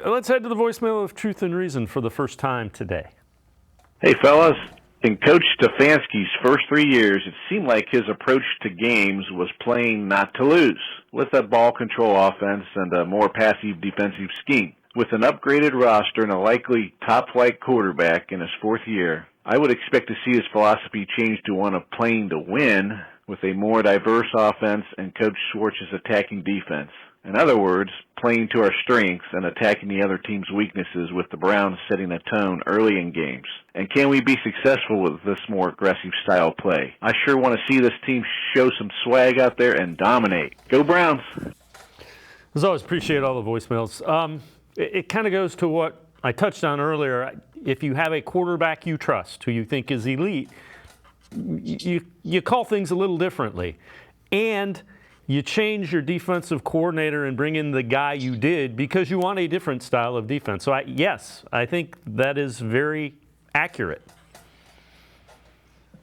Let's head to the voicemail of Truth and Reason for the first time today. Hey, fellas. In Coach Stefanski's first 3 years, it seemed like his approach to games was playing not to lose, with a ball control offense and a more passive defensive scheme. With an upgraded roster and a likely top-flight quarterback in his fourth year, I would expect to see his philosophy change to one of playing to win with a more diverse offense and Coach Schwartz's attacking defense. In other words, playing to our strengths and attacking the other team's weaknesses, with the Browns setting a tone early in games. And can we be successful with this more aggressive style play? I sure want to see this team show some swag out there and dominate. Go Browns! As always, appreciate all the voicemails. It kind of goes to what I touched on earlier. If you have a quarterback you trust, who you think is elite, you call things a little differently. And you change your defensive coordinator and bring in the guy you did because you want a different style of defense. So, yes, I think that is very accurate.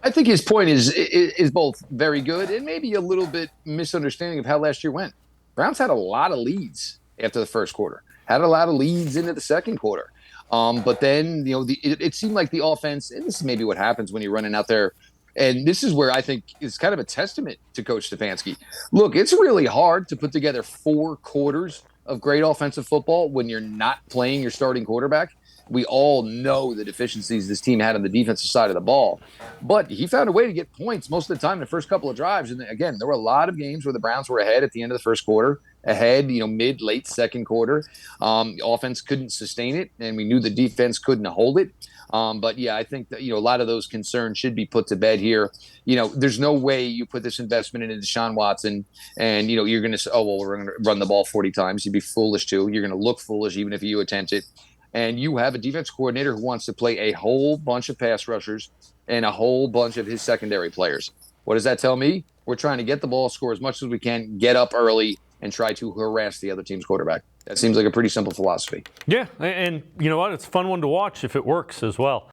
I think his point is both very good and maybe a little bit misunderstanding of how last year went. Browns had a lot of leads after the first quarter, had a lot of leads into the second quarter. But then, it seemed like the offense, and this is maybe what happens when you're running out there. And this is where I think is kind of a testament to Coach Stefanski. Look, it's really hard to put together 4 quarters of great offensive football when you're not playing your starting quarterback. We all know the deficiencies this team had on the defensive side of the ball. But he found a way to get points most of the time in the first couple of drives. And again, there were a lot of games where the Browns were ahead at the end of the first quarter, ahead, mid, late second quarter. Offense couldn't sustain it, and we knew the defense couldn't hold it. But yeah, I think that, a lot of those concerns should be put to bed here. There's no way you put this investment into Deshaun Watson and, you're going to say, oh, well, we're going to run the ball 40 times. You'd be foolish too. You're going to look foolish even if you attempt it. And you have a defense coordinator who wants to play a whole bunch of pass rushers and a whole bunch of his secondary players. What does that tell me? We're trying to get the ball, score as much as we can, get up early, and try to harass the other team's quarterback. That seems like a pretty simple philosophy. Yeah, and you know what? It's a fun one to watch if it works as well.